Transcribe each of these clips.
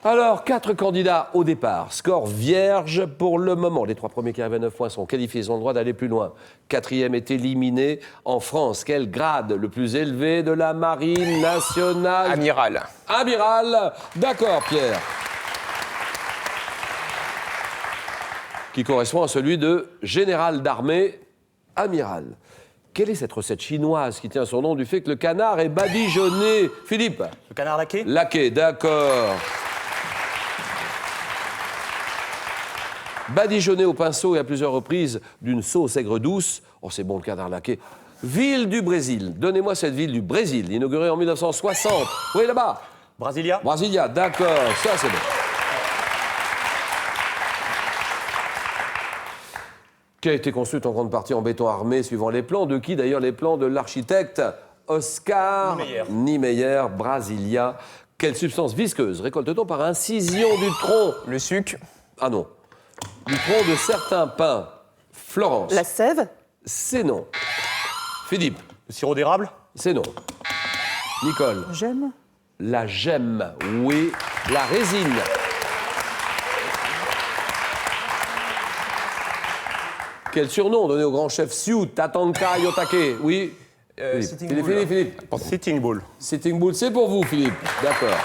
Alors, 4 candidats au départ. Score vierge pour le moment. Les 3 premiers qui arrivent à 9 points sont qualifiés. Ils ont le droit d'aller plus loin. 4e est éliminé. En France, quel grade le plus élevé de la Marine nationale? Amiral. Amiral. D'accord, Pierre. Qui correspond à celui de général d'armée, amiral. Quelle est cette recette chinoise qui tient son nom du fait que le canard est badigeonné? Philippe? Le canard laqué? Laqué, d'accord. Badigeonné au pinceau et à plusieurs reprises d'une sauce aigre douce. Oh, c'est bon le canard laqué. Ville du Brésil. Donnez-moi cette ville du Brésil, inaugurée en 1960. Oui, là-bas. Brasilia? Brasilia, d'accord. Ça, c'est bon. Qui a été construite en grande partie en béton armé, suivant les plans. De qui, d'ailleurs, les plans de l'architecte Oscar Niemeyer, Brasilia. Quelle substance visqueuse récolte-t-on par incision du tronc? Le sucre. Ah non. Du tronc de certains pins. Florence. La sève? C'est non. Philippe. Le sirop d'érable? C'est non. Nicole. J'aime. La gemme, oui. La résine. Quel surnom donné au grand chef Sioux, Tatanka Yotake? Oui. Philippe. Sitting Bull. Sitting Bull, c'est pour vous, Philippe. D'accord.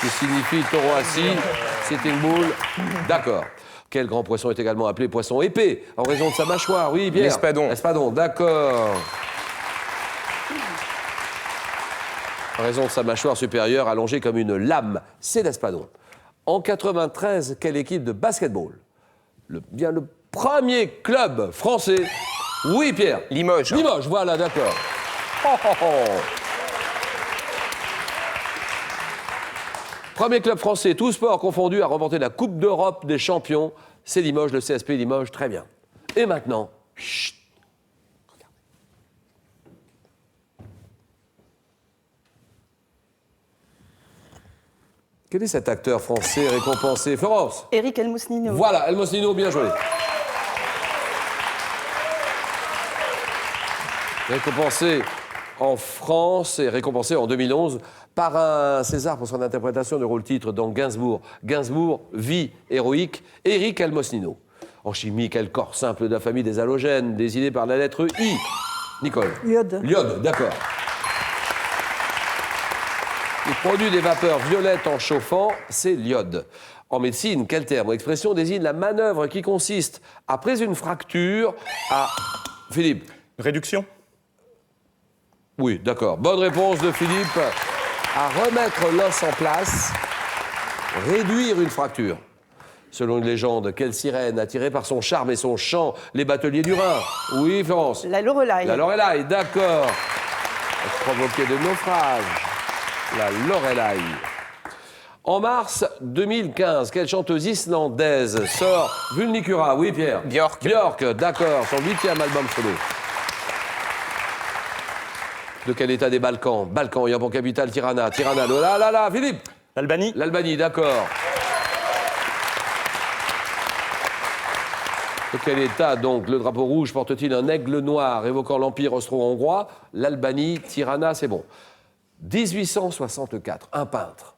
Qui signifie taureau assis, Sitting Bull. D'accord. Quel grand poisson est également appelé poisson épais, en raison de sa mâchoire? Oui, Pierre. L'espadon. L'espadon, d'accord. En raison de sa mâchoire supérieure allongée comme une lame, c'est l'espadon. En 93, quelle équipe de basketball? Le premier club français. Oui, Pierre. Limoges. Limoges, voilà, d'accord. Oh, oh, oh. Premier club français, tous sports confondus, à remporter la Coupe d'Europe des champions. C'est Limoges, le CSP Limoges, très bien. Et maintenant, chut. Quel est cet acteur français récompensé? Florence? Éric Elmosnino. Voilà, Elmosnino, bien joué. Récompensé en France et récompensé en 2011 par un César pour son interprétation du rôle-titre dans Gainsbourg. Gainsbourg, vie héroïque, Éric Elmosnino. En chimie, quel corps simple de la famille des halogènes, désigné par la lettre I? Nicole? Iode. L'iode, d'accord. Il produit des vapeurs violettes en chauffant, c'est l'iode. En médecine, quel terme ou expression désigne la manœuvre qui consiste, après une fracture, à... Philippe? Réduction? Oui, d'accord. Bonne réponse de Philippe. À remettre l'os en place, réduire une fracture. Selon une légende, quelle sirène, attirée par son charme et son chant, les bateliers du Rhin? Oui, Florence? La Lorelai. La Lorelai, d'accord. Provoquer de naufrage. La Lorelai. En mars 2015, quelle chanteuse islandaise sort Vulnicura? Oui, Pierre? Björk. Björk, d'accord. Son 8e album solo. De quel état des Balkans? Balkans ayant pour capitale Tirana. Tirana, là, Philippe? L'Albanie? L'Albanie, d'accord. De quel état, donc, le drapeau rouge porte-t-il un aigle noir évoquant l'Empire austro-hongrois? L'Albanie, Tirana, c'est bon. 1864, un peintre.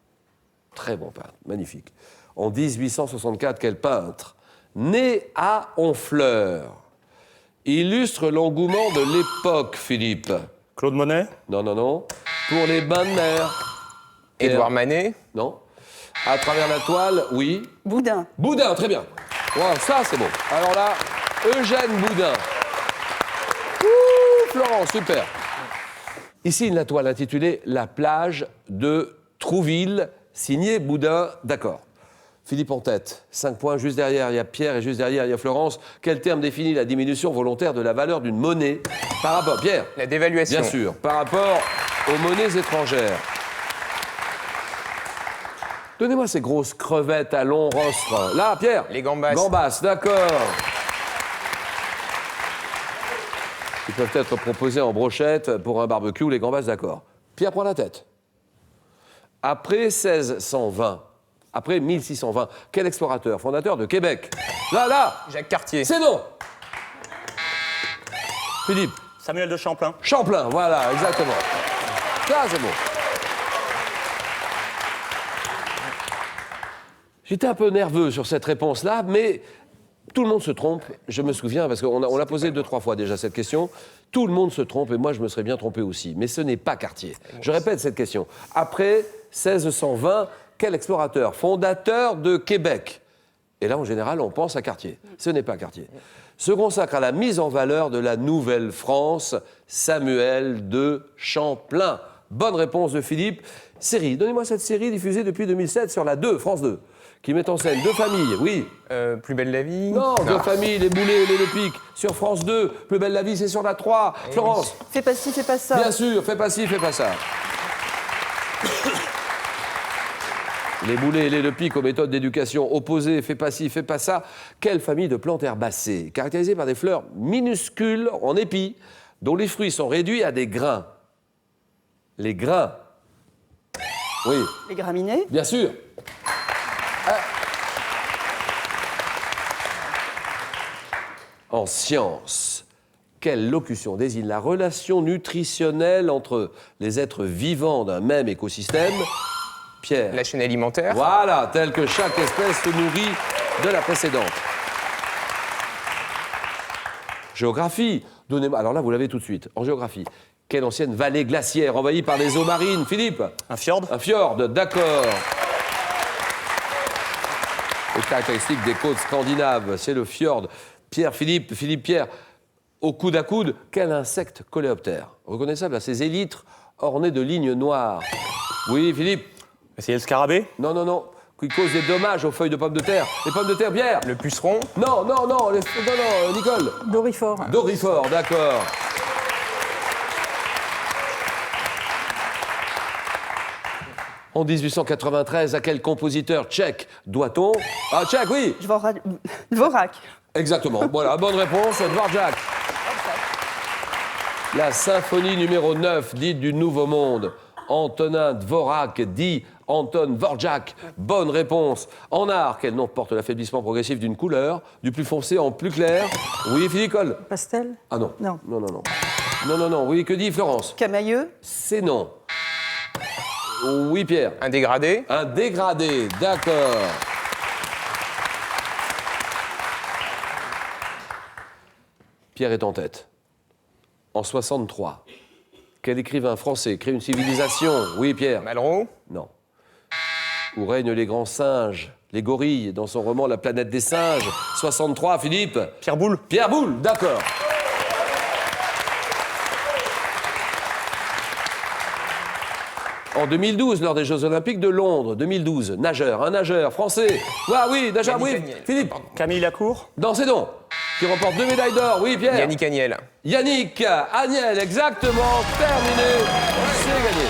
Très bon peintre, magnifique. En 1864, quel peintre? Né à Honfleur. Illustre l'engouement de l'époque, Philippe. Claude Monet? Non. Pour les bains de mer. Édouard Manet. Non. À travers la toile, oui. Boudin. Boudin, très bien. Wow, ça, c'est bon. Alors là, Eugène Boudin. Ouh, Florence, super. Ici, la toile intitulée « La plage de Trouville », signée Boudin, d'accord. Philippe en tête, 5 points, juste derrière, il y a Pierre et juste derrière, il y a Florence. Quel terme définit la diminution volontaire de la valeur d'une monnaie par rapport, Pierre? La dévaluation. Bien sûr, par rapport aux monnaies étrangères. Donnez-moi ces grosses crevettes à long rostre. Là, Pierre? Les gambas. Gambas, d'accord. Ils peuvent être proposés en brochette pour un barbecue, les gambas, d'accord. Pierre prend la tête. Après 1620, après 1620, quel explorateur, fondateur de Québec? Là, Jacques Cartier. c'est non. Philippe? Samuel de Champlain? Champlain, voilà, exactement. Ça, c'est bon. J'étais un peu nerveux sur cette réponse-là, mais tout le monde se trompe. Je me souviens, parce qu'on l'a posé 2-3 fois déjà cette question. Tout le monde se trompe, et moi je me serais bien trompé aussi. Mais ce n'est pas Cartier. Je répète cette question. Après 1620, quel explorateur, fondateur de Québec? Et là, en général, on pense à Cartier. Ce n'est pas Cartier. Se consacre à la mise en valeur de la Nouvelle-France, Samuel de Champlain. Bonne réponse de Philippe. Série. Donnez-moi cette série diffusée depuis 2007 sur la 2, France 2, qui met en scène deux familles, oui. Plus belle la vie. Non, deux familles, les Boulets et les Lepic, sur France 2. Plus belle la vie, c'est sur la 3. Florence. Fais pas ci, fais pas ça. Bien sûr, fais pas ci, fais pas ça. Les Boulets et les Lepic aux méthodes d'éducation opposées, fais pas ci, fais pas ça. Quelle famille de plantes herbacées, caractérisée par des fleurs minuscules en épis, dont les fruits sont réduits à des grains. Les grains. Oui, Les graminées. bien sûr. En science, quelle locution désigne la relation nutritionnelle entre les êtres vivants d'un même écosystème? Pierre. La chaîne alimentaire. Voilà, telle que chaque espèce se nourrit de la précédente. Géographie. Donnez-moi. Alors là, vous l'avez tout de suite. En géographie. Quelle ancienne vallée glaciaire envahie par les eaux marines? Philippe. Un fjord? Un fjord, d'accord. Les caractéristiques des côtes scandinaves, c'est le fjord. Pierre, Philippe, Philippe, Pierre. Au coude à coude, quel insecte coléoptère? Reconnaissable à ses élytres ornés de lignes noires. Oui, Philippe. C'est le scarabée? Non, non, non. Qui cause des dommages aux feuilles de pommes de terre. Les pommes de terre, Pierre. Le puceron. Non, non, non, non, Nicole. Dorifort. Dorifort, d'accord. En 1893, à quel compositeur tchèque doit-on... Ah, tchèque, oui. Dvorak. Exactement. Voilà, bonne réponse, Dvorak. La symphonie numéro 9, dite du Nouveau Monde. Antonin Dvorak, dit Anton Dvorak. Bonne réponse. En art, quel nom porte l'affaiblissement progressif d'une couleur, du plus foncé en plus clair? Oui, Philippe Cole. Pastel. Ah non. Non. Non, non, non. Non, non, non. Oui, que dit Florence? Camailleux. C'est non. Oui, Pierre. Un dégradé. Un dégradé, d'accord. Pierre est en tête. En 63, quel écrivain français crée une civilisation? Oui, Pierre. Malraux. Non. Où règnent les grands singes, les gorilles, dans son roman La planète des singes. 63, Philippe. Pierre Boulle? Pierre Boulle, d'accord. En 2012, lors des Jeux Olympiques de Londres, 2012, nageur, un nageur français. Ah oui, nageur, Yannick oui. Agnel. Philippe. Camille Lacour? Dans ses dons, qui remporte 2 médailles d'or. Oui, Pierre. Yannick Agnel. Yannick Agnel, exactement, terminé. C'est gagné.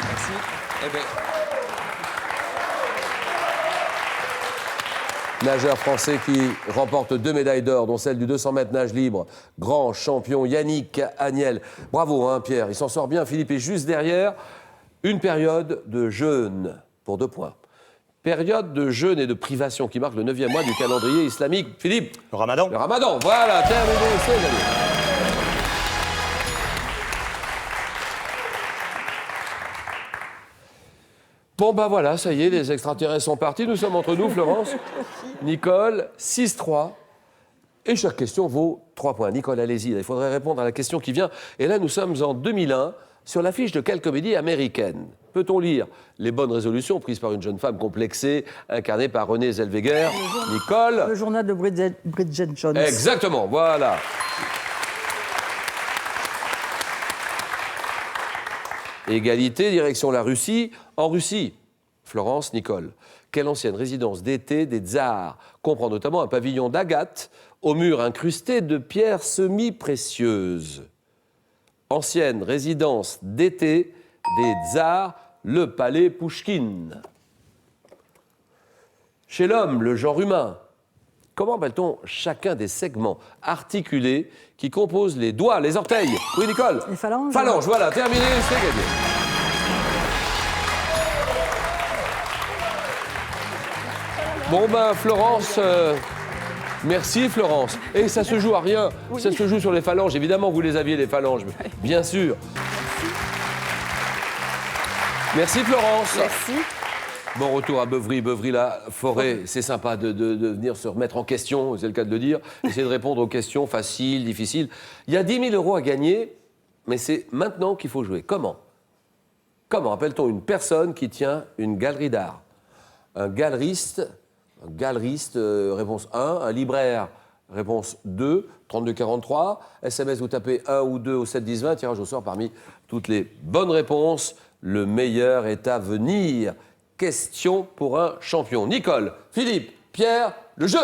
Merci. Eh ben, Nageur français qui remporte 2 médailles d'or, dont celle du 200 mètres nage libre. Grand champion Yannick Agnel. Bravo, hein, Pierre. Il s'en sort bien. Philippe est juste derrière. Une période de jeûne, pour 2 points. Période de jeûne et de privation qui marque le 9e mois du calendrier islamique. Philippe. Le Ramadan? Le Ramadan. Voilà, terminé, c'est gagné. Bon, ben voilà, ça y est, les extraterrestres sont partis. Nous sommes entre nous, Florence. Nicole, 6-3. Et chaque question vaut 3 points. Nicole, allez-y, il faudrait répondre à la question qui vient. Et là, nous sommes en 2001, sur l'affiche de quelle comédie américaine? Peut-on lire les bonnes résolutions prises par une jeune femme complexée, incarnée par Renée Zellweger? Nicole? Le journal de Bridget Jones. Exactement, voilà. Égalité, direction la Russie. En Russie, Florence, Nicole, quelle ancienne résidence d'été des tsars comprend notamment un pavillon d'agate au mur incrusté de pierres semi-précieuses? Ancienne résidence d'été des tsars, le palais Pouchkine. Chez l'homme, le genre humain, comment appelle-t-on chacun des segments articulés qui composent les doigts, les orteils? Oui, Nicole? Les phalanges. Phalanges, voilà, terminé, c'est gagné. Bon ben, Florence, merci Florence. Et ça se joue à rien, ça se joue sur les phalanges. Évidemment, vous les aviez, les phalanges, bien sûr. Merci Florence. Merci. Bon retour à Beuvry. Beuvry-la-Forêt, c'est sympa de venir se remettre en question, c'est le cas de le dire. Essayer de répondre aux questions faciles, difficiles. Il y a 10 000 € à gagner, mais c'est maintenant qu'il faut jouer. Comment appelle-t-on une personne qui tient une galerie d'art? Un galeriste, réponse 1. Un libraire, réponse 2. 3243. SMS, vous tapez 1 ou 2 au 7 10 20. Tirage au sort parmi toutes les bonnes réponses. Le meilleur est à venir. Question pour un champion. Nicole, Philippe, Pierre, le jeu.